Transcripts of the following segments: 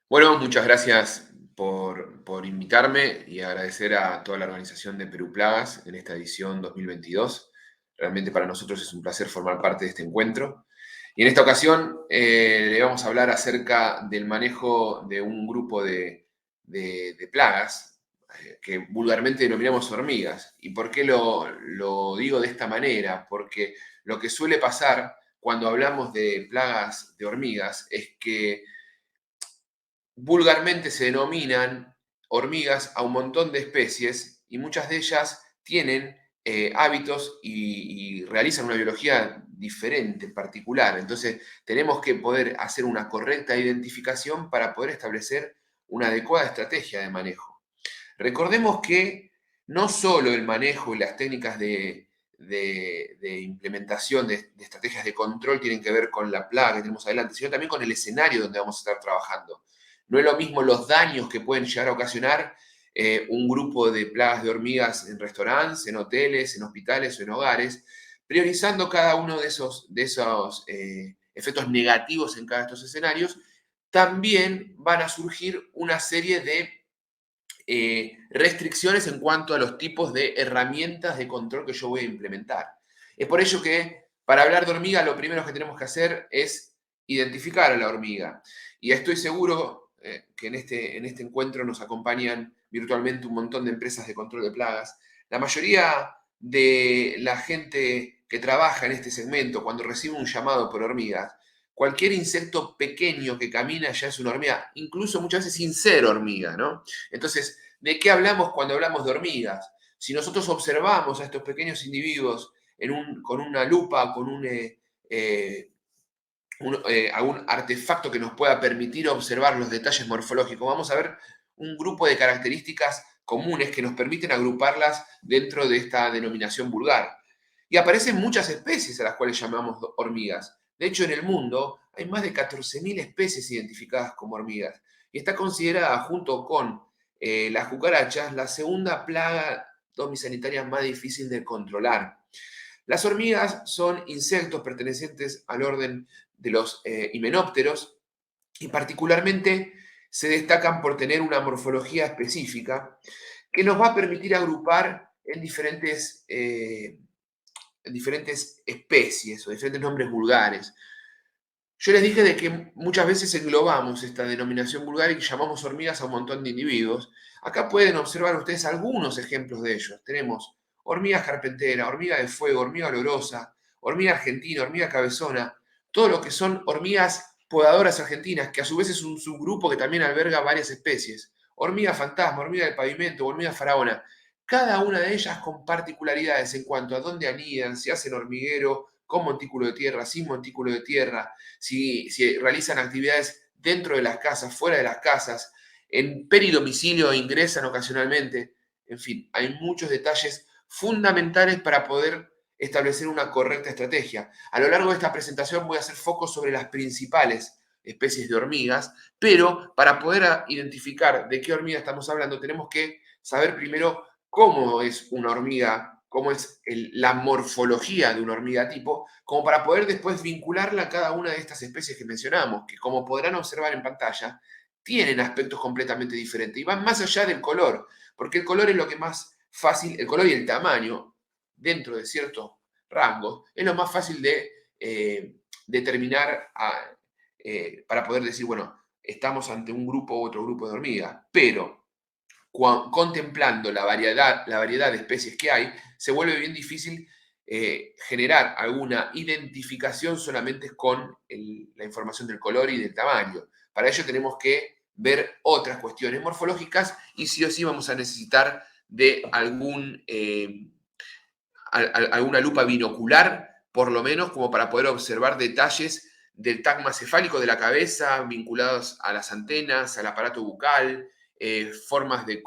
Bueno, muchas gracias por invitarme y agradecer a toda la organización de Perú Plagas en esta edición 2022. Realmente para nosotros es un placer formar parte de este encuentro. Y en esta ocasión le vamos a hablar acerca del manejo de un grupo de plagas que vulgarmente denominamos hormigas. ¿Y por qué lo digo de esta manera? Porque lo que suele pasar cuando hablamos de plagas de hormigas es que vulgarmente se denominan hormigas a un montón de especies y muchas de ellas tienen hábitos y realizan una biología diferente, particular. Entonces, tenemos que poder hacer una correcta identificación para poder establecer una adecuada estrategia de manejo. Recordemos que no solo el manejo y las técnicas de implementación de estrategias de control tienen que ver con la plaga que tenemos adelante, sino también con el escenario donde vamos a estar trabajando. No es lo mismo los daños que pueden llegar a ocasionar un grupo de plagas de hormigas en restaurantes, en hoteles, en hospitales o en hogares, priorizando cada uno de esos efectos negativos en cada de estos escenarios. También van a surgir una serie de restricciones en cuanto a los tipos de herramientas de control que yo voy a implementar. Es por ello que para hablar de hormiga lo primero que tenemos que hacer es identificar a la hormiga. Y estoy seguro que en este encuentro nos acompañan virtualmente un montón de empresas de control de plagas. La mayoría de la gente que trabaja en este segmento, cuando recibe un llamado por hormigas, cualquier insecto pequeño que camina ya es una hormiga, incluso muchas veces sin ser hormiga, ¿no? Entonces, ¿de qué hablamos cuando hablamos de hormigas? Si nosotros observamos a estos pequeños individuos con una lupa, con algún artefacto que nos pueda permitir observar los detalles morfológicos, vamos a ver un grupo de características comunes que nos permiten agruparlas dentro de esta denominación vulgar. Y aparecen muchas especies a las cuales llamamos hormigas. De hecho, en el mundo hay más de 14.000 especies identificadas como hormigas. Y está considerada, junto con las cucarachas, la segunda plaga domisanitaria más difícil de controlar. Las hormigas son insectos pertenecientes al orden de los himenópteros y particularmente se destacan por tener una morfología específica que nos va a permitir agrupar en diferentes especies o diferentes nombres vulgares. Yo les dije de que muchas veces englobamos esta denominación vulgar y llamamos hormigas a un montón de individuos. Acá pueden observar ustedes algunos ejemplos de ellos. Tenemos hormiga carpentera, hormiga de fuego, hormiga olorosa, hormiga argentina, hormiga cabezona, todo lo que son hormigas podadoras argentinas, que a su vez es un subgrupo que también alberga varias especies. Hormiga fantasma, hormiga del pavimento, hormiga faraona. Cada una de ellas con particularidades en cuanto a dónde anidan, si hacen hormiguero, con montículo de tierra, sin montículo de tierra, si realizan actividades dentro de las casas, fuera de las casas, en peridomicilio ingresan ocasionalmente. En fin, hay muchos detalles fundamentales para poder establecer una correcta estrategia. A lo largo de esta presentación voy a hacer foco sobre las principales especies de hormigas, pero para poder identificar de qué hormiga estamos hablando, tenemos que saber primero cómo es una hormiga, cómo es la morfología de una hormiga tipo, como para poder después vincularla a cada una de estas especies que mencionamos, que como podrán observar en pantalla, tienen aspectos completamente diferentes y van más allá del color, porque el color es lo que más fácil, el color y el tamaño, dentro de ciertos rangos, es lo más fácil de determinar para poder decir, bueno, estamos ante un grupo u otro grupo de hormigas, pero contemplando la variedad de especies que hay, se vuelve bien difícil generar alguna identificación solamente con la información del color y del tamaño. Para ello tenemos que ver otras cuestiones morfológicas y sí o sí vamos a necesitar de alguna lupa binocular, por lo menos, como para poder observar detalles del tagma cefálico de la cabeza vinculados a las antenas, al aparato bucal, formas de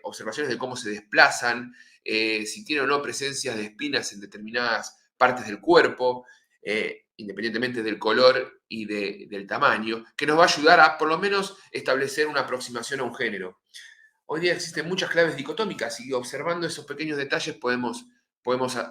observaciones de cómo se desplazan, si tiene o no presencias de espinas en determinadas partes del cuerpo, independientemente del color y del tamaño, que nos va a ayudar a por lo menos establecer una aproximación a un género. Hoy día existen muchas claves dicotómicas y observando esos pequeños detalles podemos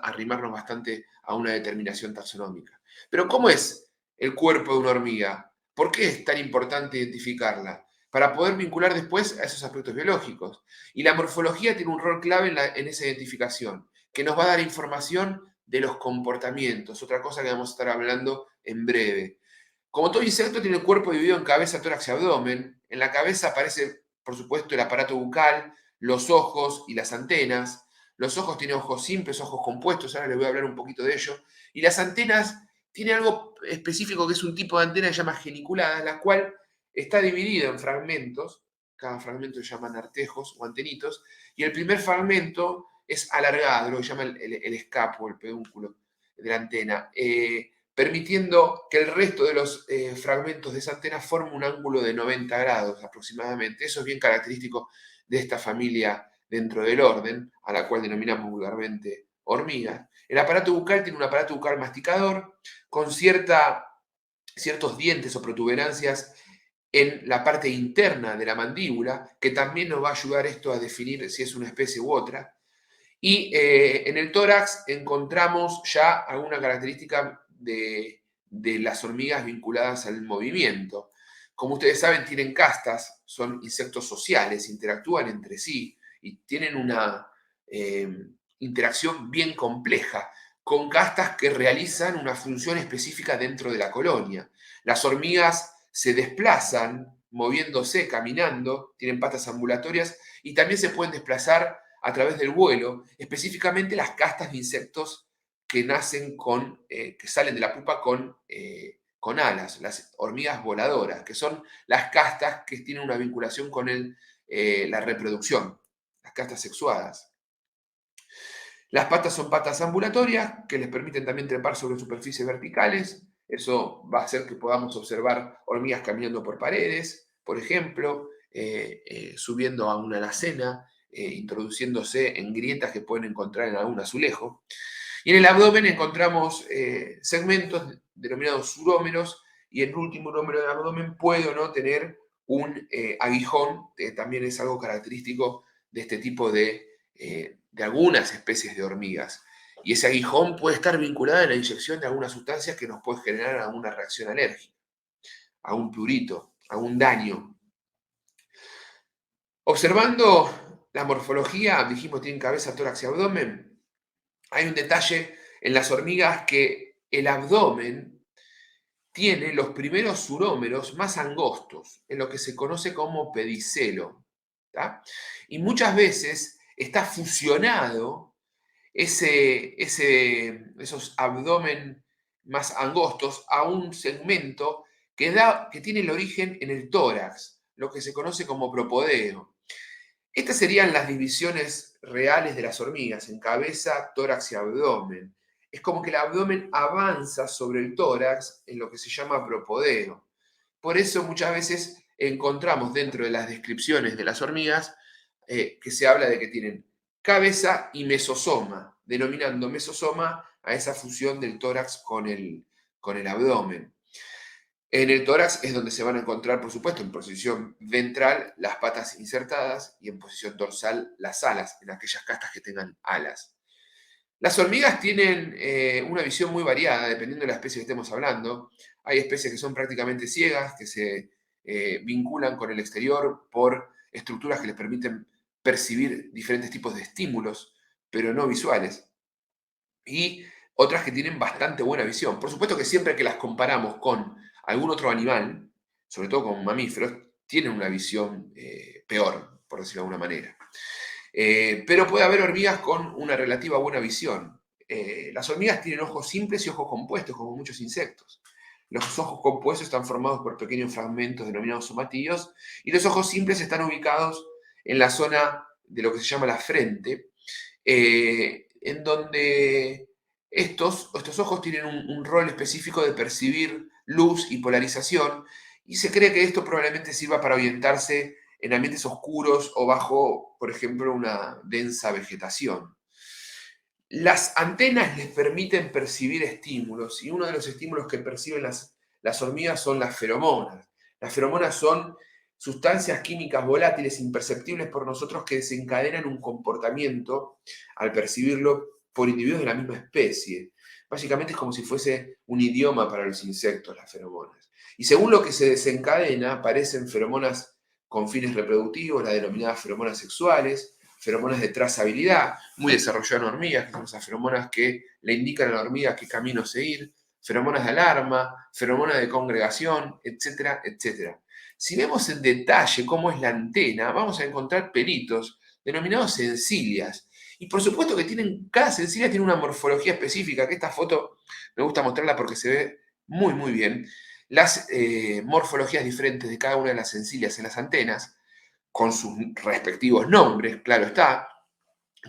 arrimarnos bastante a una determinación taxonómica. Pero ¿cómo es el cuerpo de una hormiga? ¿Por qué es tan importante identificarla? Para poder vincular después a esos aspectos biológicos. Y la morfología tiene un rol clave en esa identificación, que nos va a dar información de los comportamientos, otra cosa que vamos a estar hablando en breve. Como todo insecto tiene el cuerpo dividido en cabeza, tórax y abdomen. En la cabeza aparece, por supuesto, el aparato bucal, los ojos y las antenas. Los ojos tienen ojos simples, ojos compuestos, ahora les voy a hablar un poquito de ello. Y las antenas tienen algo específico que es un tipo de antena que se llama geniculada, la cual está dividida en fragmentos. Cada fragmento se llaman artejos o antenitos. Y el primer fragmento es alargado, lo que se llama el escapo, el pedúnculo de la antena. Permitiendo que el resto de los fragmentos de esa antena formen un ángulo de 90 grados aproximadamente. Eso es bien característico de esta familia dentro del orden, a la cual denominamos vulgarmente hormigas. El aparato bucal tiene un aparato bucal masticador con ciertos dientes o protuberancias en la parte interna de la mandíbula, que también nos va a ayudar esto a definir si es una especie u otra. Y en el tórax encontramos ya alguna característica de las hormigas vinculadas al movimiento. Como ustedes saben, tienen castas, son insectos sociales, interactúan entre sí y tienen una eh, interacción bien compleja, con castas que realizan una función específica dentro de la colonia. Las hormigas se desplazan moviéndose, caminando, tienen patas ambulatorias y también se pueden desplazar a través del vuelo, específicamente las castas de insectos que nacen que salen de la pupa con alas, las hormigas voladoras, que son las castas que tienen una vinculación con la reproducción, las castas sexuadas. Las patas son patas ambulatorias que les permiten también trepar sobre superficies verticales. Eso va a hacer que podamos observar hormigas caminando por paredes, por ejemplo, subiendo a una alacena, introduciéndose en grietas que pueden encontrar en algún azulejo. Y en el abdomen encontramos segmentos denominados surómeros y el último número del abdomen puede o no tener un aguijón, que también es algo característico de este tipo de algunas especies de hormigas. Y ese aguijón puede estar vinculado a la inyección de algunas sustancias que nos puede generar alguna reacción alérgica, a un prurito, a un daño. Observando la morfología, dijimos tienen cabeza, tórax y abdomen. Hay un detalle en las hormigas que el abdomen tiene los primeros surómeros más angostos, en lo que se conoce como pedicelo. ¿Tá? Y muchas veces está fusionado esos abdomen más angostos a un segmento que tiene el origen en el tórax, lo que se conoce como propodeo. Estas serían las divisiones reales de las hormigas, en cabeza, tórax y abdomen. Es como que el abdomen avanza sobre el tórax en lo que se llama propodeo. Por eso muchas veces encontramos dentro de las descripciones de las hormigas que se habla de que tienen cabeza y mesosoma, denominando mesosoma a esa fusión del tórax con el abdomen. En el tórax es donde se van a encontrar, por supuesto, en posición ventral las patas insertadas y en posición dorsal las alas, en aquellas castas que tengan alas. Las hormigas tienen una visión muy variada, dependiendo de la especie que estemos hablando. Hay especies que son prácticamente ciegas, que se vinculan con el exterior por estructuras que les permiten percibir diferentes tipos de estímulos, pero no visuales. Y otras que tienen bastante buena visión. Por supuesto que siempre que las comparamos con algún otro animal, sobre todo con mamíferos, tienen una visión peor, por decirlo de alguna manera. Pero puede haber hormigas con una relativa buena visión. Las hormigas tienen ojos simples y ojos compuestos, como muchos insectos. Los ojos compuestos están formados por pequeños fragmentos denominados somatillos, y los ojos simples están ubicados en la zona de lo que se llama la frente, en donde estos ojos tienen un rol específico de percibir luz y polarización, y se cree que esto probablemente sirva para orientarse en ambientes oscuros o bajo, por ejemplo, una densa vegetación. Las antenas les permiten percibir estímulos y uno de los estímulos que perciben las hormigas son las feromonas. Las feromonas son sustancias químicas volátiles imperceptibles por nosotros que desencadenan un comportamiento al percibirlo por individuos de la misma especie. Básicamente es como si fuese un idioma para los insectos, las feromonas. Y según lo que se desencadena, aparecen feromonas con fines reproductivos, las denominadas feromonas sexuales, feromonas de trazabilidad, muy desarrolladas en hormigas, que son esas feromonas que le indican a la hormiga qué camino seguir, feromonas de alarma, feromonas de congregación, etcétera, etcétera. Si vemos en detalle cómo es la antena, vamos a encontrar pelitos denominados sencillas. Y por supuesto que cada sencilla tiene una morfología específica, que esta foto me gusta mostrarla porque se ve muy, muy bien. Las morfologías diferentes de cada una de las sencillas en las antenas, con sus respectivos nombres, claro está,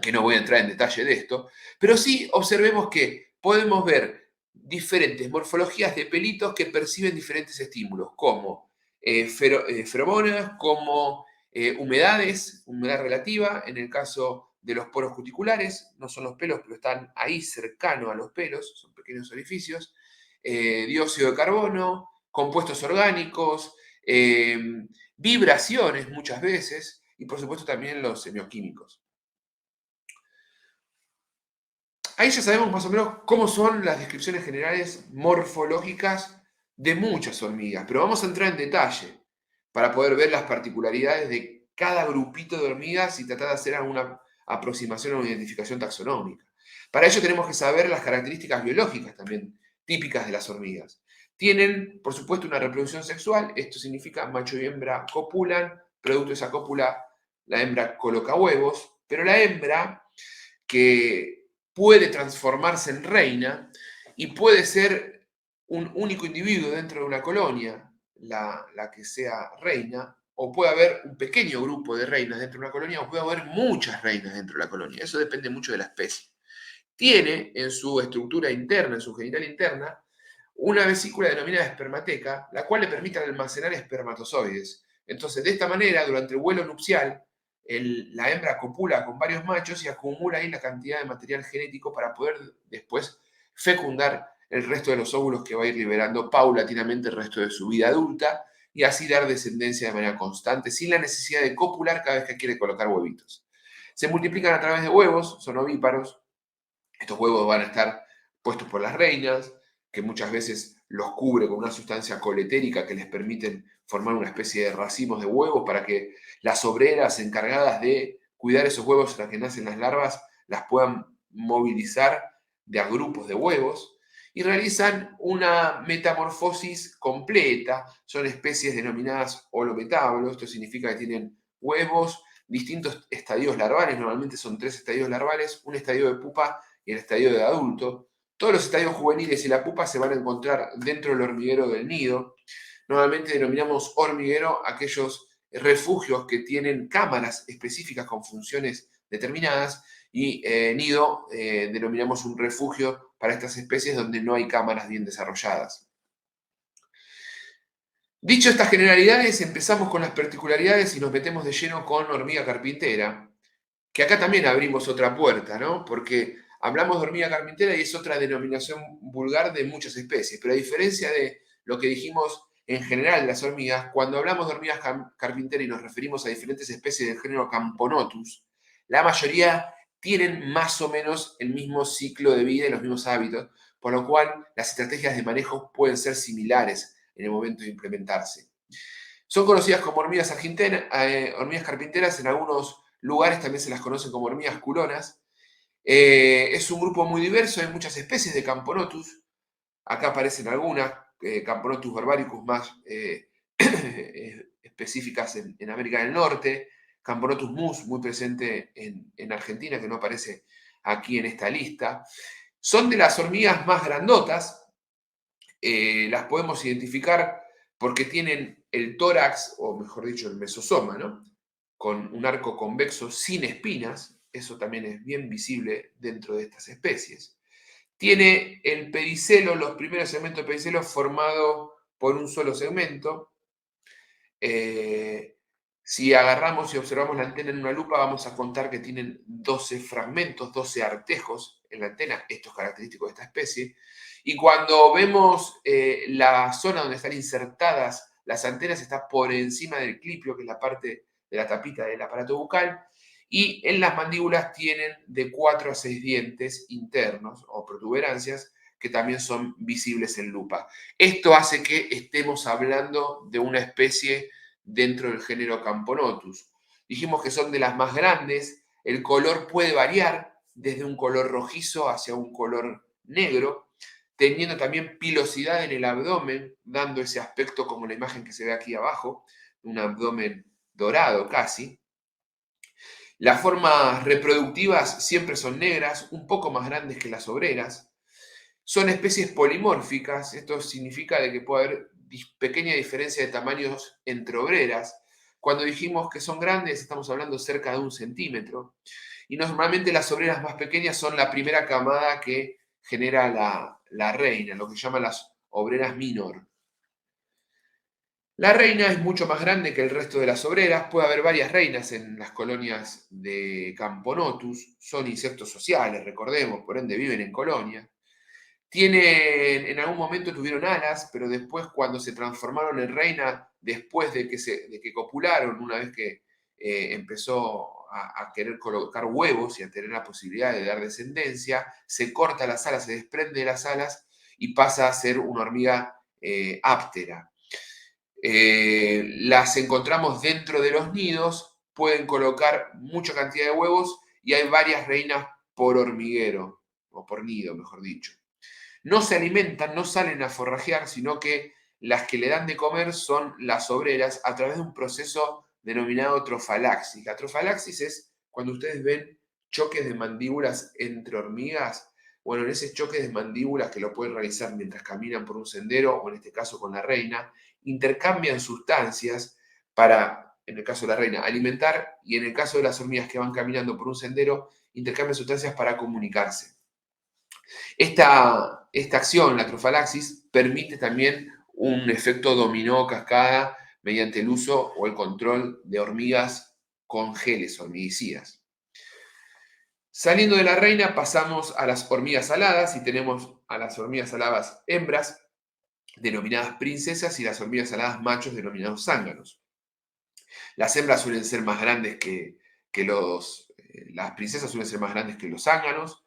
que no voy a entrar en detalle de esto, pero sí observemos que podemos ver diferentes morfologías de pelitos que perciben diferentes estímulos, como feromonas, como humedades, humedad relativa, en el caso de los poros cuticulares, no son los pelos, pero están ahí cercano a los pelos, son pequeños orificios, dióxido de carbono, compuestos orgánicos, vibraciones muchas veces, y por supuesto también los semioquímicos. Ahí ya sabemos más o menos cómo son las descripciones generales morfológicas de muchas hormigas, pero vamos a entrar en detalle para poder ver las particularidades de cada grupito de hormigas y tratar de hacer alguna aproximación o identificación taxonómica. Para ello tenemos que saber las características biológicas también típicas de las hormigas. Tienen, por supuesto, una reproducción sexual, esto significa macho y hembra copulan, producto de esa cópula la hembra coloca huevos, pero la hembra que puede transformarse en reina y puede ser un único individuo dentro de una colonia, la que sea reina, o puede haber un pequeño grupo de reinas dentro de una colonia, o puede haber muchas reinas dentro de la colonia. Eso depende mucho de la especie. Tiene en su estructura interna, en su genital interna, una vesícula denominada espermateca, la cual le permite almacenar espermatozoides. Entonces, de esta manera, durante el vuelo nupcial, la hembra copula con varios machos y acumula ahí la cantidad de material genético para poder después fecundar el resto de los óvulos que va a ir liberando paulatinamente el resto de su vida adulta y así dar descendencia de manera constante, sin la necesidad de copular cada vez que quiere colocar huevitos. Se multiplican a través de huevos, son ovíparos. Estos huevos van a estar puestos por las reinas, que muchas veces los cubre con una sustancia coletérica que les permiten formar una especie de racimos de huevos para que las obreras encargadas de cuidar esos huevos hasta que nacen las larvas las puedan movilizar de a grupos de huevos y realizan una metamorfosis completa. Son especies denominadas holometablos, esto significa que tienen huevos, distintos estadios larvales, normalmente son 3 estadios larvales, un estadio de pupa y el estadio de adulto. Todos los estadios juveniles y la pupa se van a encontrar dentro del hormiguero del nido. Normalmente denominamos hormiguero aquellos refugios que tienen cámaras específicas con funciones determinadas y nido denominamos un refugio para estas especies donde no hay cámaras bien desarrolladas. Dicho estas generalidades, empezamos con las particularidades y nos metemos de lleno con hormiga carpintera, que acá también abrimos otra puerta, ¿no? Porque hablamos de hormiga carpintera y es otra denominación vulgar de muchas especies, pero a diferencia de lo que dijimos en general de las hormigas, cuando hablamos de hormigas carpintera y nos referimos a diferentes especies del género Camponotus, la mayoría tienen más o menos el mismo ciclo de vida y los mismos hábitos, por lo cual las estrategias de manejo pueden ser similares en el momento de implementarse. Son conocidas como hormigas carpinteras, en algunos lugares también se las conocen como hormigas culonas. Es un grupo muy diverso, hay muchas especies de Camponotus. Acá aparecen algunas, Camponotus barbaricus más específicas en América del Norte, Camponotus mus, muy presente en Argentina, que no aparece aquí en esta lista. Son de las hormigas más grandotas, las podemos identificar porque tienen el tórax, o mejor dicho, el mesosoma, ¿no? Con un arco convexo sin espinas, eso también es bien visible dentro de estas especies. Tiene el pedicelo, los primeros segmentos de pedicelo formado por un solo segmento. Si agarramos y observamos la antena en una lupa, vamos a contar que tienen 12 fragmentos, 12 artejos en la antena. Esto es característico de esta especie. Y cuando vemos la zona donde están insertadas las antenas, está por encima del clipio, que es la parte de la tapita del aparato bucal. Y en las mandíbulas tienen de 4 a 6 dientes internos o protuberancias que también son visibles en lupa. Esto hace que estemos hablando de una especie dentro del género Camponotus. Dijimos que son de las más grandes, el color puede variar desde un color rojizo hacia un color negro, teniendo también pilosidad en el abdomen, dando ese aspecto como la imagen que se ve aquí abajo, un abdomen dorado casi. Las formas reproductivas siempre son negras, un poco más grandes que las obreras. Son especies polimórficas, esto significa de que puede haber pequeña diferencia de tamaños entre obreras. Cuando dijimos que son grandes, estamos hablando cerca de 1 centímetro. Y normalmente las obreras más pequeñas son la primera camada que genera la reina, lo que llaman las obreras minor. La reina es mucho más grande que el resto de las obreras. Puede haber varias reinas en las colonias de Camponotus. Son insectos sociales, recordemos, por ende viven en colonias. En algún momento tuvieron alas, pero después cuando se transformaron en reina, después de que copularon, una vez que empezó a querer colocar huevos y a tener la posibilidad de dar descendencia, se corta las alas, se desprende de las alas y pasa a ser una hormiga áptera. Las encontramos dentro de los nidos, pueden colocar mucha cantidad de huevos y hay varias reinas por hormiguero, o por nido, mejor dicho. No se alimentan, no salen a forrajear, sino que las que le dan de comer son las obreras a través de un proceso denominado trofalaxis. La trofalaxis es cuando ustedes ven choques de mandíbulas entre hormigas. Bueno, en ese choque de mandíbulas que lo pueden realizar mientras caminan por un sendero, o en este caso con la reina, intercambian sustancias para, en el caso de la reina, alimentar, y en el caso de las hormigas que van caminando por un sendero, intercambian sustancias para comunicarse. Esta acción, la trofalaxis, permite también un efecto dominó cascada mediante el uso o el control de hormigas con geles hormiguicidas. Saliendo de la reina pasamos a las hormigas aladas y tenemos a las hormigas aladas hembras denominadas princesas y las hormigas aladas machos denominados zánganos. Las hembras suelen ser más grandes que las princesas suelen ser más grandes que los zánganos.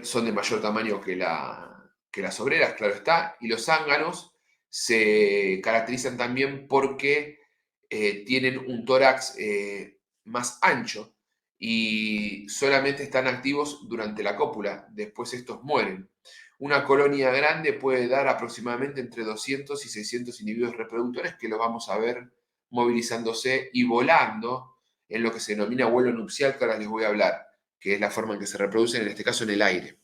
Son de mayor tamaño que las obreras, claro está, y los zánganos se caracterizan también porque tienen un tórax más ancho y solamente están activos durante la cópula, después estos mueren. Una colonia grande puede dar aproximadamente entre 200 y 600 individuos reproductores que los vamos a ver movilizándose y volando en lo que se denomina vuelo nupcial, que ahora les voy a hablar, que es la forma en que se reproducen, en este caso en el aire.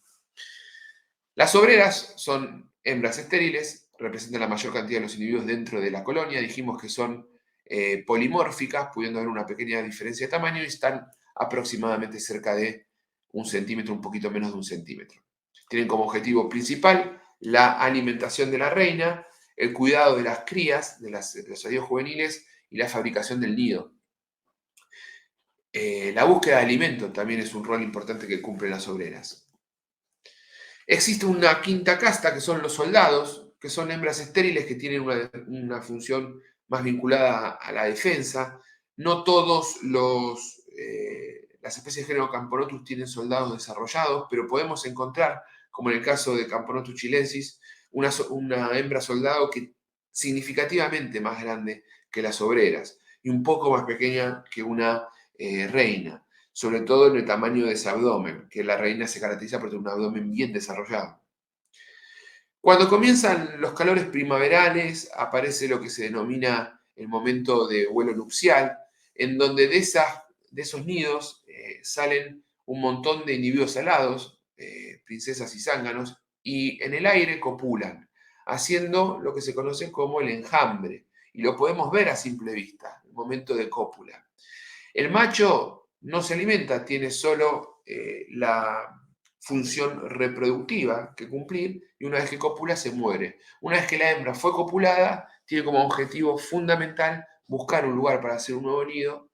Las obreras son hembras estériles, representan la mayor cantidad de los individuos dentro de la colonia. Dijimos que son polimórficas, pudiendo haber una pequeña diferencia de tamaño, y están aproximadamente cerca de 1 centímetro, un poquito menos de 1 centímetro. Tienen como objetivo principal la alimentación de la reina, el cuidado de las crías, de los adultos juveniles y la fabricación del nido. La búsqueda de alimento también es un rol importante que cumplen las obreras. Existe una quinta casta, que son los soldados, que son hembras estériles que tienen una función más vinculada a la defensa. No todos las especies de género Camponotus tienen soldados desarrollados, pero podemos encontrar, como en el caso de Camponotus chilensis, una hembra soldado que significativamente más grande que las obreras y un poco más pequeña que una reina, sobre todo en el tamaño de ese abdomen, que la reina se caracteriza por tener un abdomen bien desarrollado. Cuando comienzan los calores primaverales, aparece lo que se denomina el momento de vuelo nupcial, en donde de esos nidos salen un montón de individuos alados, princesas y zánganos, y en el aire copulan, haciendo lo que se conoce como el enjambre, y lo podemos ver a simple vista, el momento de cópula. El macho no se alimenta, tiene solo la función reproductiva que cumplir, y una vez que copula se muere. Una vez que la hembra fue copulada, tiene como objetivo fundamental buscar un lugar para hacer un nuevo nido,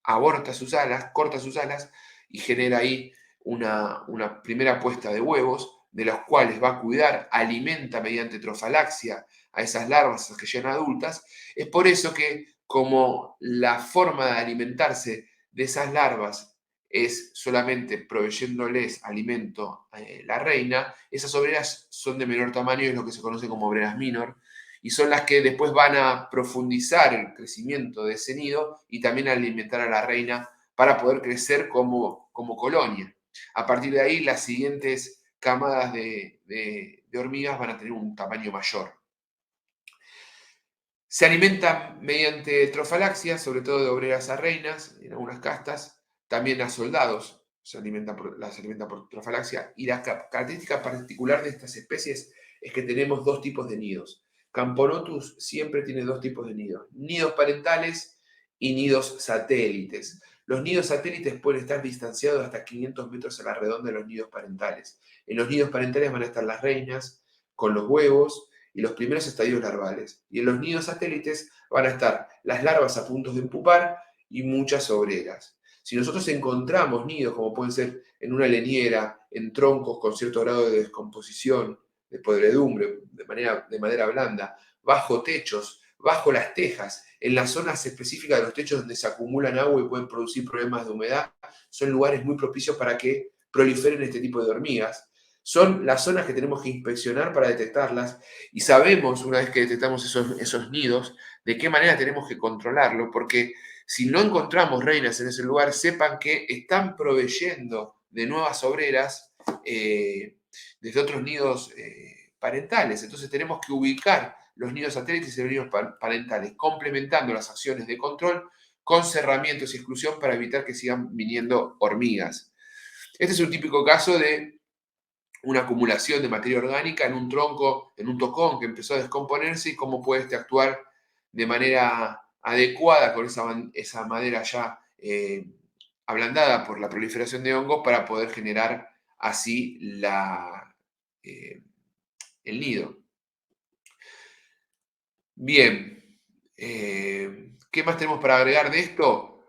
aborta sus alas, corta sus alas y genera ahí una primera puesta de huevos, de los cuales va a cuidar, alimenta mediante trofalaxia a esas larvas que llegan adultas. Es por eso que como la forma de alimentarse de esas larvas es solamente proveyéndoles alimento la reina, esas obreras son de menor tamaño y es lo que se conoce como obreras minor, y son las que después van a profundizar el crecimiento de ese nido y también alimentar a la reina para poder crecer como colonia. A partir de ahí, las siguientes camadas de hormigas van a tener un tamaño mayor. Se alimentan mediante trofalaxia, sobre todo de obreras a reinas, en algunas castas, también a soldados las alimentan por trofalaxia. Y la característica particular de estas especies es que tenemos dos tipos de nidos. Camponotus siempre tiene dos tipos de nidos: nidos parentales y nidos satélites. Los nidos satélites pueden estar distanciados hasta 500 metros a la redonda de los nidos parentales. En los nidos parentales van a estar las reinas con los huevos y los primeros estadios larvales. Y en los nidos satélites van a estar las larvas a punto de empupar y muchas obreras. Si nosotros encontramos nidos, como pueden ser en una leñera, en troncos con cierto grado de descomposición, de podredumbre, de madera blanda, bajo techos, bajo las tejas, en las zonas específicas de los techos donde se acumulan agua y pueden producir problemas de humedad, son lugares muy propicios para que proliferen este tipo de hormigas. Son las zonas que tenemos que inspeccionar para detectarlas y sabemos, una vez que detectamos esos nidos, de qué manera tenemos que controlarlo, porque si no encontramos reinas en ese lugar, sepan que están proveyendo de nuevas obreras desde otros nidos parentales. Entonces tenemos que ubicar los nidos satélites y los nidos parentales, complementando las acciones de control con cerramientos y exclusión para evitar que sigan viniendo hormigas. Este es un típico caso de una acumulación de materia orgánica en un tronco, en un tocón que empezó a descomponerse y cómo puede actuar de manera adecuada con esa madera ya ablandada por la proliferación de hongos para poder generar así eh, el nido. Bien, ¿qué más tenemos para agregar de esto?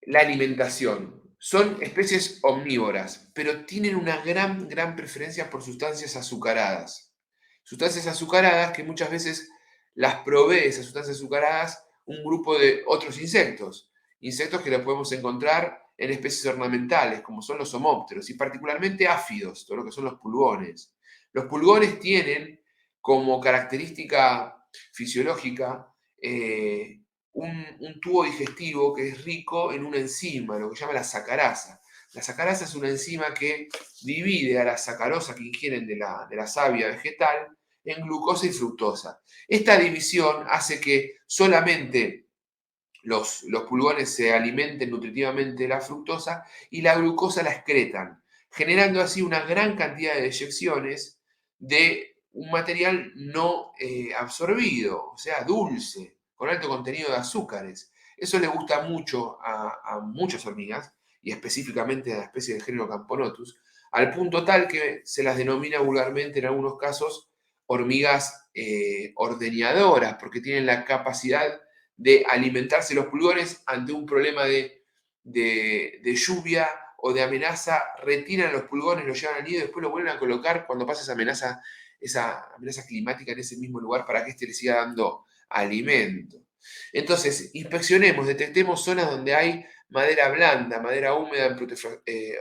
La alimentación. Son especies omnívoras, pero tienen una gran preferencia por sustancias azucaradas. Sustancias azucaradas que muchas veces las provee esas sustancias azucaradas un grupo de otros insectos. Insectos que los podemos encontrar en especies ornamentales, como son los homópteros, y particularmente áfidos, todo lo que son los pulgones. Los pulgones tienen como característica fisiológica un tubo digestivo que es rico en una enzima, lo que se llama la sacarasa. La sacarasa es una enzima que divide a la sacarosa que ingieren de la savia vegetal en glucosa y fructosa. Esta división hace que solamente los pulgones se alimenten nutritivamente de la fructosa y la glucosa la excretan, generando así una gran cantidad de deyecciones de un material no absorbido, o sea, dulce, con alto contenido de azúcares. Eso le gusta mucho a muchas hormigas, y específicamente a la especie del género Camponotus, al punto tal que se las denomina vulgarmente en algunos casos hormigas ordeñadoras, porque tienen la capacidad de alimentarse los pulgones ante un problema de lluvia o de amenaza, retiran los pulgones, los llevan al nido y después lo vuelven a colocar cuando pasa esa amenaza climática en ese mismo lugar para que éste le siga dando alimento. Entonces, inspeccionemos, detectemos zonas donde hay madera blanda, madera húmeda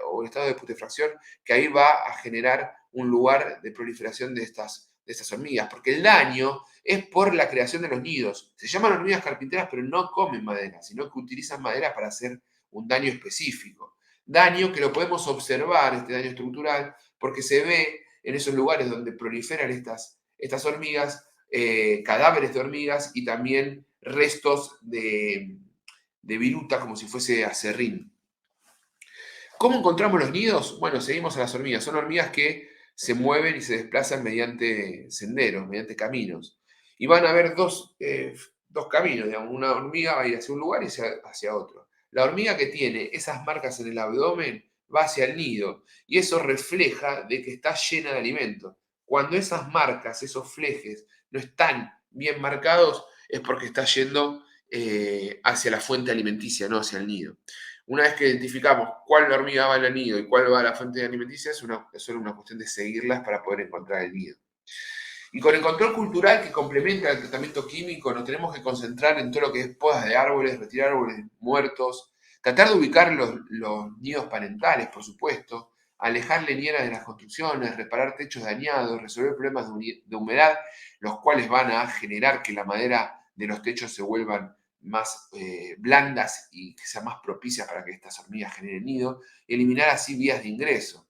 o en estado de putrefacción, que ahí va a generar un lugar de proliferación de estas hormigas, porque el daño es por la creación de los nidos. Se llaman hormigas carpinteras, pero no comen madera, sino que utilizan madera para hacer un daño específico. Daño que lo podemos observar, este daño estructural, porque se ve en esos lugares donde proliferan estas hormigas, cadáveres de hormigas y también restos de viruta como si fuese acerrín. ¿Cómo encontramos los nidos? Bueno, seguimos a las hormigas. Son hormigas que se mueven y se desplazan mediante senderos, mediante caminos. Y van a haber dos caminos, digamos. Una hormiga va a ir hacia un lugar y hacia otro. La hormiga que tiene esas marcas en el abdomen va hacia el nido y eso refleja de que está llena de alimento. Cuando esas marcas, esos flejes, no están bien marcados, es porque está yendo hacia la fuente alimenticia, no hacia el nido. Una vez que identificamos cuál hormiga va al nido y cuál va a la fuente alimenticia, es solo una cuestión de seguirlas para poder encontrar el nido. Y con el control cultural que complementa el tratamiento químico, nos tenemos que concentrar en todo lo que es podas de árboles, retirar árboles muertos, Tratar de ubicar los nidos parentales, por supuesto, alejar leñera de las construcciones, reparar techos dañados, resolver problemas de humedad, los cuales van a generar que la madera de los techos se vuelvan más blandas y que sea más propicia para que estas hormigas generen nido, y eliminar así vías de ingreso.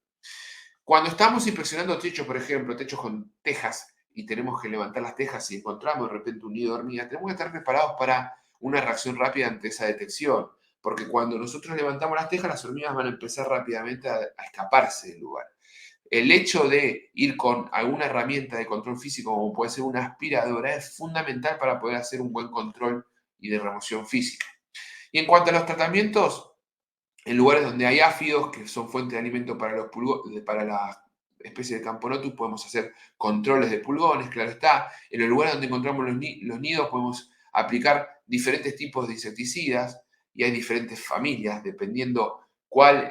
Cuando estamos inspeccionando techos, por ejemplo, techos con tejas, y tenemos que levantar las tejas y encontramos de repente un nido de hormigas, tenemos que estar preparados para una reacción rápida ante esa detección, porque cuando nosotros levantamos las tejas, las hormigas van a empezar rápidamente a escaparse del lugar. El hecho de ir con alguna herramienta de control físico, como puede ser una aspiradora, es fundamental para poder hacer un buen control y de remoción física. Y en cuanto a los tratamientos, en lugares donde hay áfidos, que son fuente de alimento para las especies de Camponotus, podemos hacer controles de pulgones, claro está. En los lugares donde encontramos los nidos podemos aplicar diferentes tipos de insecticidas y hay diferentes familias, dependiendo cuál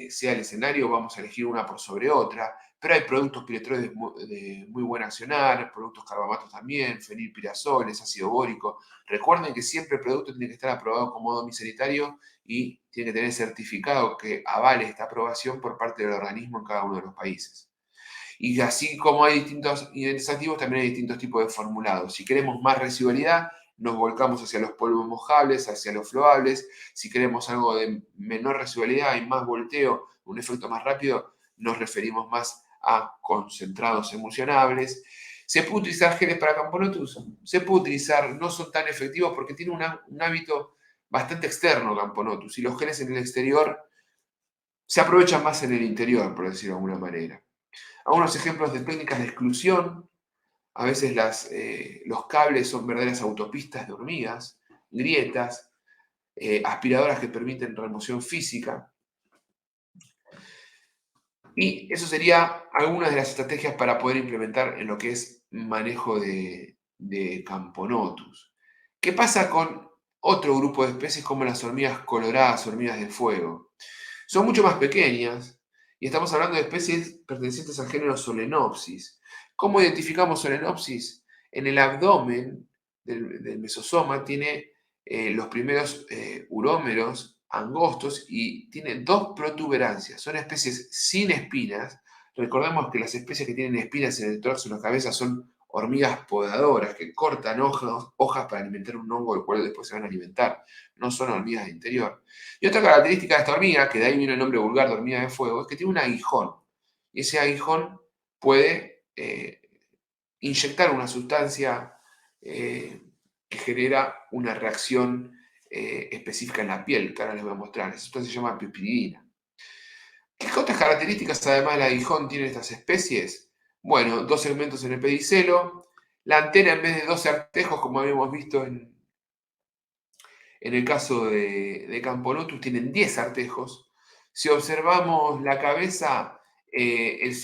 sea el escenario, vamos a elegir una por sobre otra. Pero hay productos piretroides de muy buen accionar, productos carbamatos también, fenilpirazoles, ácido bórico. Recuerden que siempre el producto tiene que estar aprobado como domisanitario y tiene que tener certificado que avale esta aprobación por parte del organismo en cada uno de los países. Y así como hay distintos ingredientes activos, también hay distintos tipos de formulados. Si queremos más residualidad, nos volcamos hacia los polvos mojables, hacia los floables. Si queremos algo de menor residualidad y más volteo, un efecto más rápido, nos referimos más a concentrados emulsionables. ¿Se puede utilizar geles para Camponotus? Se puede utilizar, no son tan efectivos porque tiene un hábito bastante externo Camponotus y los geles en el exterior se aprovechan más en el interior, por decirlo de alguna manera. Algunos ejemplos de técnicas de exclusión: a veces los cables son verdaderas autopistas de hormigas, grietas, aspiradoras que permiten remoción física. Y eso sería algunas de las estrategias para poder implementar en lo que es manejo de Camponotus. ¿Qué pasa con otro grupo de especies como las hormigas coloradas, hormigas de fuego? Son mucho más pequeñas y estamos hablando de especies pertenecientes al género Solenopsis. ¿Cómo identificamos Solenopsis? En el abdomen del mesosoma tiene los primeros urómeros angostos y tiene dos protuberancias. Son especies sin espinas. Recordemos que las especies que tienen espinas en el tórax o en la cabeza son hormigas podadoras que cortan hojas para alimentar un hongo del cual después se van a alimentar. No son hormigas de interior. Y otra característica de esta hormiga, que de ahí viene el nombre vulgar de hormiga de fuego, es que tiene un aguijón. Y ese aguijón puede inyectar una sustancia que genera una reacción específica en la piel, que ahora les voy a mostrar. Esa sustancia se llama pipiridina. ¿Qué otras características además del aguijón tienen estas especies? Bueno, dos segmentos en el pedicelo, la antena en vez de 12 artejos, como habíamos visto en el caso de Camponotus, tienen 10 artejos. Si observamos la cabeza, los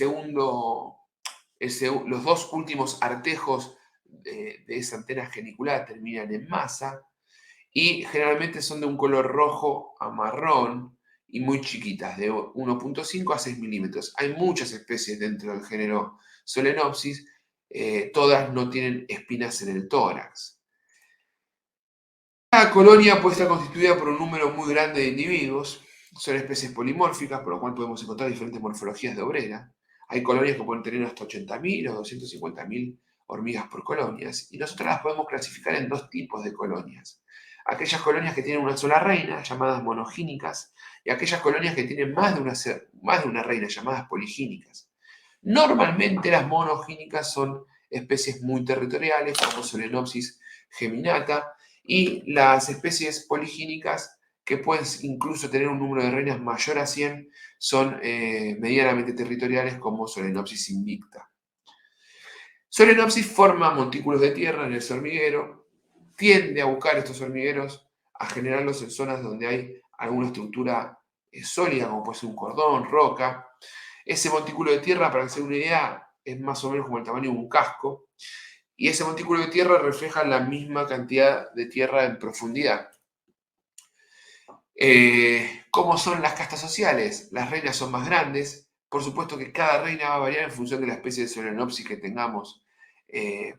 dos últimos artejos de esa antena geniculada terminan en masa y generalmente son de un color rojo a marrón y muy chiquitas, de 1,5 a 6 milímetros. Hay muchas especies dentro del género Solenopsis, todas no tienen espinas en el tórax. Cada colonia puede estar constituida por un número muy grande de individuos. Son especies polimórficas, por lo cual podemos encontrar diferentes morfologías de obrera. Hay colonias que pueden tener hasta 80.000 o 250.000 hormigas por colonias. Y nosotros las podemos clasificar en dos tipos de colonias. Aquellas colonias que tienen una sola reina, llamadas monogínicas, y aquellas colonias que tienen más de una reina, llamadas poligínicas. Normalmente las monogínicas son especies muy territoriales, como Solenopsis geminata, y las especies poligínicas, que pueden incluso tener un número de reinas mayor a 100, son medianamente territoriales, como Solenopsis invicta. Solenopsis forma montículos de tierra en el hormiguero, tiende a buscar estos hormigueros, a generarlos en zonas donde hay alguna estructura sólida, como puede ser un cordón, roca. Ese montículo de tierra, para que se den una idea, es más o menos como el tamaño de un casco, y ese montículo de tierra refleja la misma cantidad de tierra en profundidad. ¿Cómo son las castas sociales? Las reinas son más grandes. Por supuesto que cada reina va a variar en función de la especie de Solenopsis que tengamos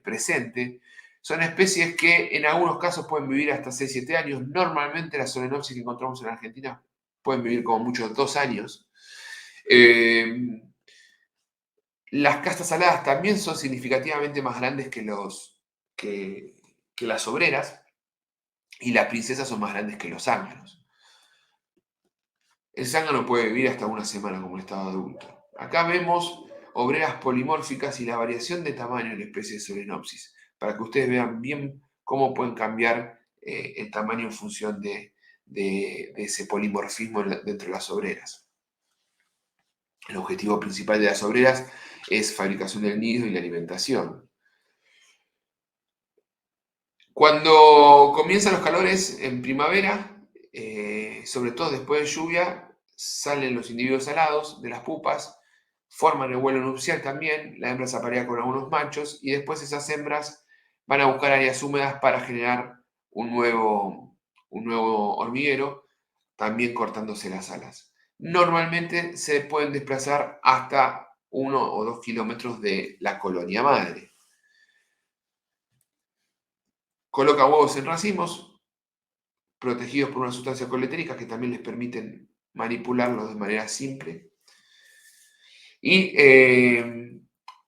presente. Son especies que en algunos casos pueden vivir hasta 6-7 años. Normalmente las solenopsis que encontramos en Argentina pueden vivir como muchos 2 años. Eh, las castas aladas también son significativamente más grandes que, que las obreras, y las princesas son más grandes que los zánganos. El zángano puede vivir hasta una semana como en estado adulto. Acá vemos obreras polimórficas y la variación de tamaño en la especie de Solenopsis, para que ustedes vean bien cómo pueden cambiar el tamaño en función de ese polimorfismo dentro de las obreras. El objetivo principal de las obreras es fabricación del nido y la alimentación. Cuando comienzan los calores en primavera, sobre todo después de lluvia, salen los individuos alados de las pupas, forman el vuelo nupcial también, la hembra se aparea con algunos machos y después esas hembras van a buscar áreas húmedas para generar un nuevo hormiguero, también cortándose las alas. Normalmente se pueden desplazar hasta 1 o 2 kilómetros de la colonia madre. Coloca huevos en racimos, protegidos por una sustancia coletérica que también les permiten manipularlos de manera simple. Y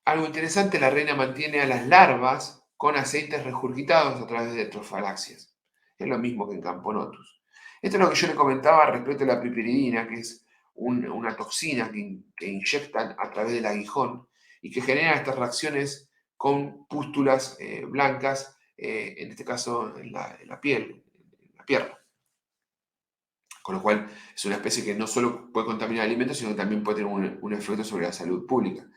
algo interesante, la reina mantiene a las larvas con aceites regurgitados a través de trofalaxias. Es lo mismo que en Camponotus. Esto es lo que yo le comentaba respecto a la piperidina, que es una toxina que inyectan a través del aguijón y que genera estas reacciones con pústulas blancas, en este caso en la piel, en la pierna. Con lo cual es una especie que no solo puede contaminar alimentos, sino que también puede tener un efecto sobre la salud pública.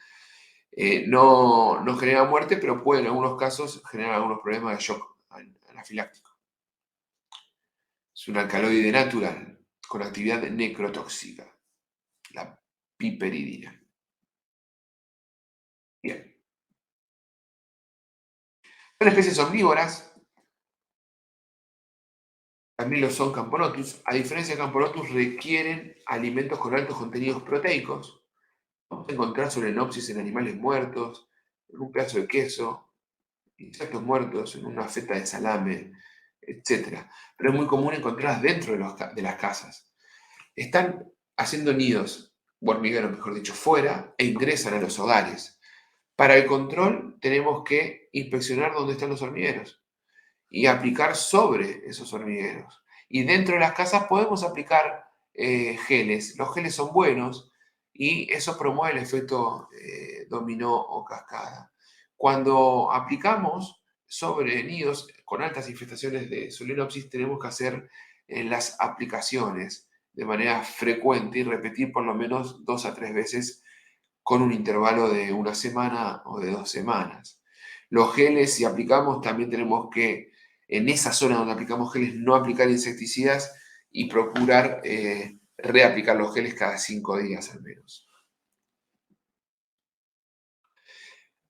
No genera muerte, pero puede en algunos casos generar algunos problemas de shock anafiláctico. Es un alcaloide natural con actividad necrotóxica, la piperidina. Bien. Son especies omnívoras, también lo son Camponotus. A diferencia de Camponotus, requieren alimentos con altos contenidos proteicos. Vamos a encontrar solenopsis en animales muertos, en un pedazo de queso, insectos muertos, en una feta de salame, etc. Pero es muy común encontrarlas dentro de las casas. Están haciendo nidos, o hormigueros mejor dicho, fuera e ingresan a los hogares. Para el control tenemos que inspeccionar dónde están los hormigueros y aplicar sobre esos hormigueros. Y dentro de las casas podemos aplicar geles. Los geles son buenos y eso promueve el efecto dominó o cascada. Cuando aplicamos sobre nidos con altas infestaciones de Solenopsis, tenemos que hacer las aplicaciones de manera frecuente y repetir por lo menos 2 a 3 veces con un intervalo de una semana o de 2 semanas. Los geles, si aplicamos, también tenemos que, en esa zona donde aplicamos geles, no aplicar insecticidas y procurar reaplicar los geles cada 5 días al menos.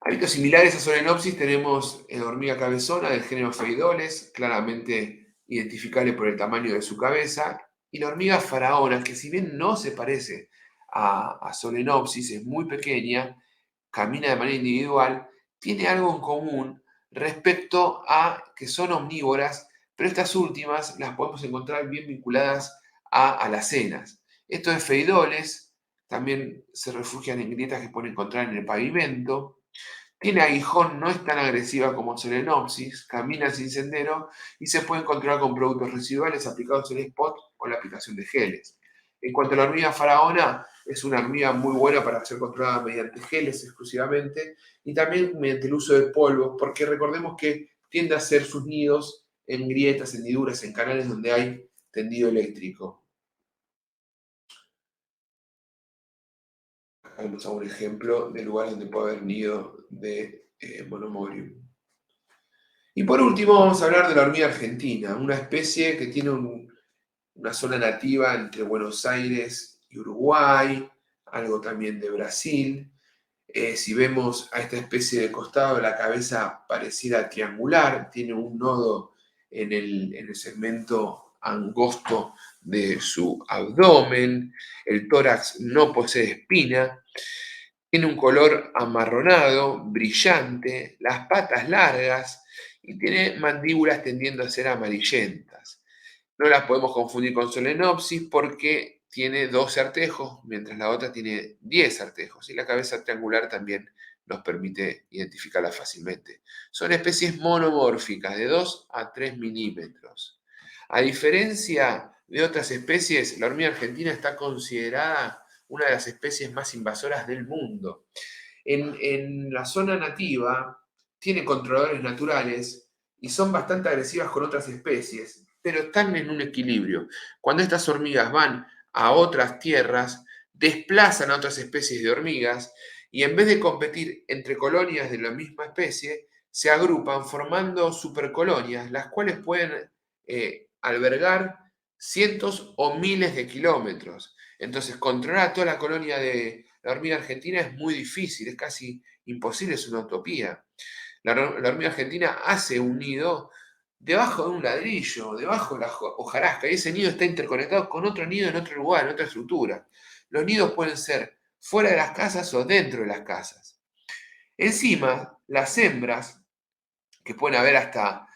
Hábitos similares a Solenopsis tenemos hormiga cabezona del género Feidoles, claramente identificable por el tamaño de su cabeza, y la hormiga faraona, que si bien no se parece a Solenopsis, es muy pequeña, camina de manera individual, tiene algo en común respecto a que son omnívoras, pero estas últimas las podemos encontrar bien vinculadas a alacenas. Estos feidoles también se refugian en grietas que pueden encontrar en el pavimento. Tiene aguijón, no es tan agresiva como Solenopsis, camina sin sendero y se puede encontrar con productos residuales aplicados en spot o la aplicación de geles. En cuanto a la hormiga faraona, es una hormiga muy buena para ser controlada mediante geles exclusivamente y también mediante el uso de polvo, porque recordemos que tiende a hacer sus nidos en grietas, hendiduras, en canales donde hay tendido eléctrico. Vamos a un ejemplo de lugares donde puede haber nido de Monomorium. Y por último vamos a hablar de la hormiga argentina, una especie que tiene una zona nativa entre Buenos Aires y Uruguay, algo también de Brasil. Si vemos a esta especie de costado, la cabeza parecida triangular, tiene un nodo en el segmento angosto de su abdomen, el tórax no posee espina, tiene un color amarronado, brillante, las patas largas y tiene mandíbulas tendiendo a ser amarillentas. No las podemos confundir con Solenopsis porque tiene 12 artejos, mientras la otra tiene 10 artejos. Y la cabeza triangular también nos permite identificarla fácilmente. Son especies monomórficas de 2 a 3 milímetros. A diferencia de otras especies, la hormiga argentina está considerada una de las especies más invasoras del mundo. En la zona nativa tiene controladores naturales y son bastante agresivas con otras especies, pero están en un equilibrio. Cuando estas hormigas van a otras tierras, desplazan a otras especies de hormigas y en vez de competir entre colonias de la misma especie, se agrupan formando supercolonias, las cuales pueden albergar cientos o miles de kilómetros. Entonces, controlar a toda la colonia de la hormiga argentina es muy difícil, es casi imposible, es una utopía. La hormiga argentina hace un nido debajo de un ladrillo, debajo de la hojarasca, y ese nido está interconectado con otro nido en otro lugar, en otra estructura. Los nidos pueden ser fuera de las casas o dentro de las casas. Encima, las hembras, que pueden haber hasta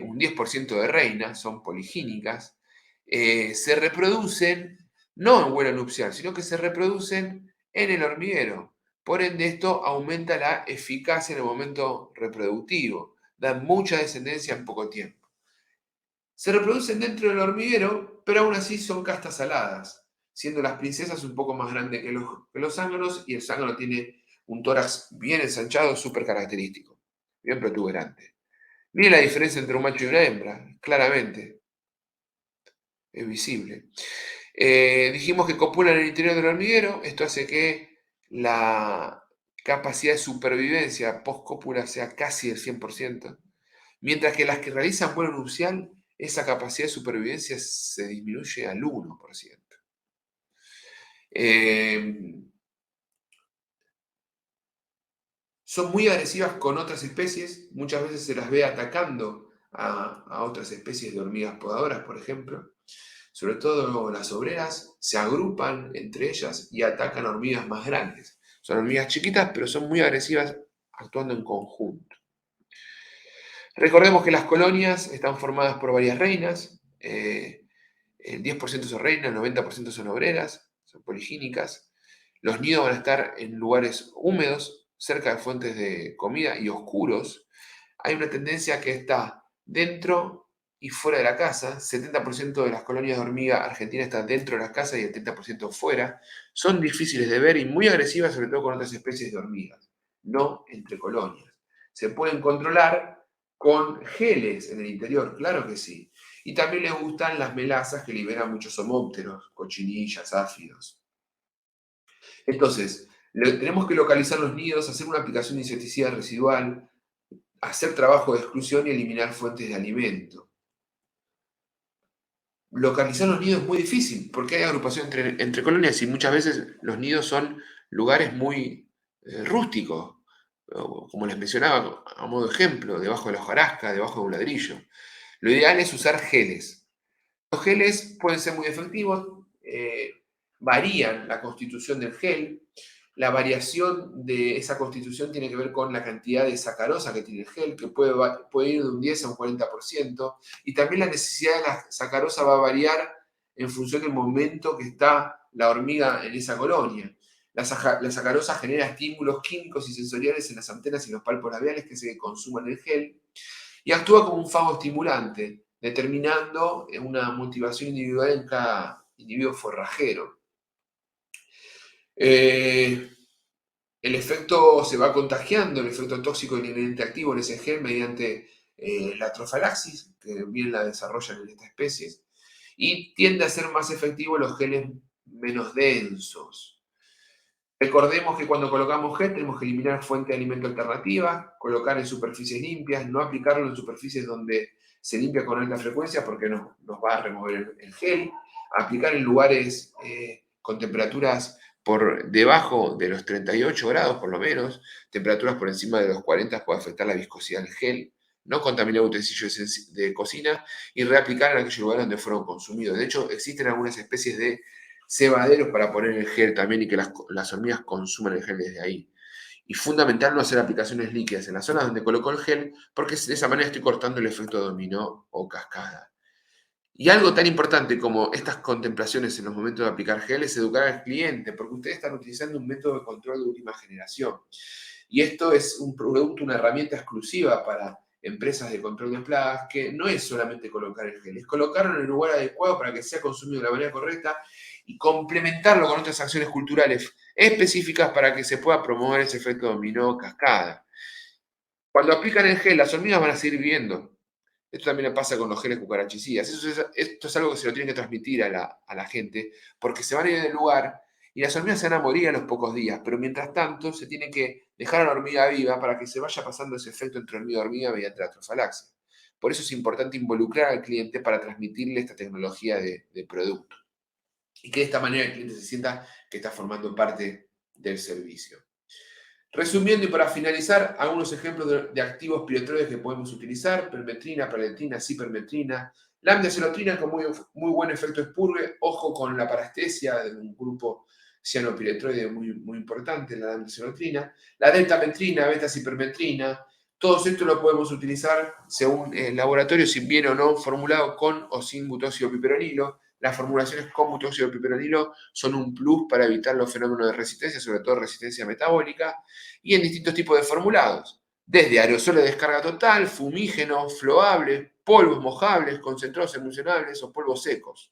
un 10% de reinas, son poligínicas, se reproducen no en vuelo nupcial, sino que se reproducen en el hormiguero. Por ende, esto aumenta la eficacia en el momento reproductivo, dan mucha descendencia en poco tiempo. Se reproducen dentro del hormiguero, pero aún así son castas aladas, siendo las princesas un poco más grandes que los zánganos, y el zángano tiene un tórax bien ensanchado, súper característico, bien protuberante. Miren la diferencia entre un macho y una hembra, claramente, es visible. Dijimos que copulan en el interior del hormiguero, esto hace que la capacidad de supervivencia post-cópula sea casi del 100%, mientras que las que realizan vuelo nupcial, esa capacidad de supervivencia se disminuye al 1%. Eh, Son muy agresivas con otras especies, muchas veces se las ve atacando a otras especies de hormigas podadoras, por ejemplo. Sobre todo las obreras se agrupan entre ellas y atacan a hormigas más grandes. Son hormigas chiquitas, pero son muy agresivas actuando en conjunto. Recordemos que las colonias están formadas por varias reinas. El 10% son reinas, el 90% son obreras, son poligínicas. Los nidos van a estar en lugares húmedos, cerca de fuentes de comida y oscuros. Hay una tendencia que está dentro y fuera de la casa. 70% de las colonias de hormiga argentina están dentro de las casas y el 30% fuera. Son difíciles de ver y muy agresivas, sobre todo con otras especies de hormigas, no entre colonias. Se pueden controlar con geles en el interior, claro que sí. Y también les gustan las melazas que liberan muchos homópteros, cochinillas, áfidos. Entonces, tenemos que localizar los nidos, hacer una aplicación de insecticida residual, hacer trabajo de exclusión y eliminar fuentes de alimento. Localizar los nidos es muy difícil porque hay agrupación entre colonias y muchas veces los nidos son lugares muy rústicos, como les mencionaba a modo de ejemplo, debajo de la hojarasca, debajo de un ladrillo. Lo ideal es usar geles. Los geles pueden ser muy efectivos, varían la constitución del gel. La variación de esa constitución tiene que ver con la cantidad de sacarosa que tiene el gel, que puede ir de un 10 a un 40%, y también la necesidad de la sacarosa va a variar en función del momento que está la hormiga en esa colonia. La sacarosa genera estímulos químicos y sensoriales en las antenas y los palpos labiales que se consuman el gel, y actúa como un fagoestimulante, determinando una motivación individual en cada individuo forrajero. El efecto se va contagiando, el efecto tóxico del ingrediente activo en ese gel mediante la trofalaxis, que bien la desarrollan en estas especies, y tiende a ser más efectivo los geles menos densos. Recordemos que cuando colocamos gel tenemos que eliminar fuente de alimento alternativa, colocar en superficies limpias, no aplicarlo en superficies donde se limpia con alta frecuencia porque nos va a remover el gel, aplicar en lugares con temperaturas por debajo de los 38 grados por lo menos, temperaturas por encima de los 40 puede afectar la viscosidad del gel, no contaminar utensilios de cocina y reaplicar en aquellos lugares donde fueron consumidos. De hecho, existen algunas especies de cebaderos para poner el gel también y que las hormigas consuman el gel desde ahí. Y fundamental no hacer aplicaciones líquidas en las zonas donde coloco el gel, porque de esa manera estoy cortando el efecto dominó o cascada. Y algo tan importante como estas contemplaciones en los momentos de aplicar gel es educar al cliente, porque ustedes están utilizando un método de control de última generación. Y esto es un producto, una herramienta exclusiva para empresas de control de plagas, que no es solamente colocar el gel, es colocarlo en el lugar adecuado para que sea consumido de la manera correcta y complementarlo con otras acciones culturales específicas para que se pueda promover ese efecto dominó cascada. Cuando aplican el gel, las hormigas van a seguir viviendo. Esto también pasa con los geles cucarachicidas. Esto es algo que se lo tienen que transmitir a la gente, porque se van a ir del lugar y las hormigas se van a morir a los pocos días, pero mientras tanto se tiene que dejar a la hormiga viva para que se vaya pasando ese efecto entre hormiga y hormiga mediante la trofalaxia. Por eso es importante involucrar al cliente para transmitirle esta tecnología de producto y que de esta manera el cliente se sienta que está formando parte del servicio. Resumiendo y para finalizar, algunos ejemplos de activos piretroides que podemos utilizar: permetrina, perletrina, cipermetrina, lambda-celotrina con muy buen efecto expurgue. Ojo con la parestesia de un grupo cianopiretroide muy importante, la lambda-celotrina, la deltametrina, beta-cipermetrina. Todos estos lo podemos utilizar según el laboratorio, si viene o no formulado con o sin butóxido piperonilo. Las formulaciones con butóxido piperonilo son un plus para evitar los fenómenos de resistencia, sobre todo resistencia metabólica, y en distintos tipos de formulados, desde aerosoles de descarga total, fumígenos, floables, polvos mojables, concentrados emulsionables o polvos secos.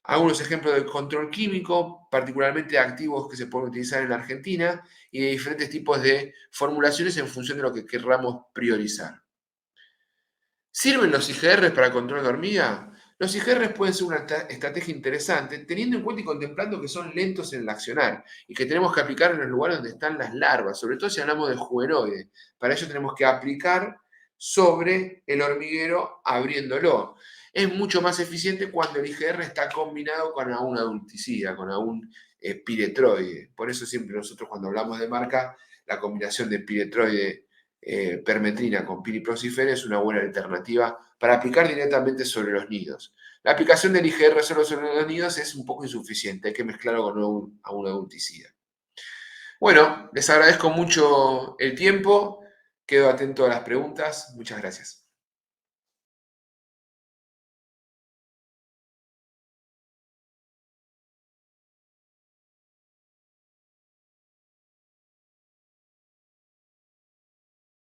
Algunos ejemplos de control químico, particularmente activos que se pueden utilizar en la Argentina, y de diferentes tipos de formulaciones en función de lo que querramos priorizar. ¿Sirven los IGR para control de hormiga? Los IGR pueden ser una estrategia interesante, teniendo en cuenta y contemplando que son lentos en el accionar y que tenemos que aplicar en el lugar donde están las larvas, sobre todo si hablamos de juvenoides. Para ello tenemos que aplicar sobre el hormiguero abriéndolo. Es mucho más eficiente cuando el IGR está combinado con algún adulticida, con algún piretroide. Por eso siempre nosotros cuando hablamos de marca, la combinación de piretroide permetrina con piriproxifen es una buena alternativa para aplicar directamente sobre los nidos. La aplicación del IGR solo sobre los nidos es un poco insuficiente, hay que mezclarlo con un adulticida. Bueno, les agradezco mucho el tiempo, quedo atento a las preguntas, muchas gracias.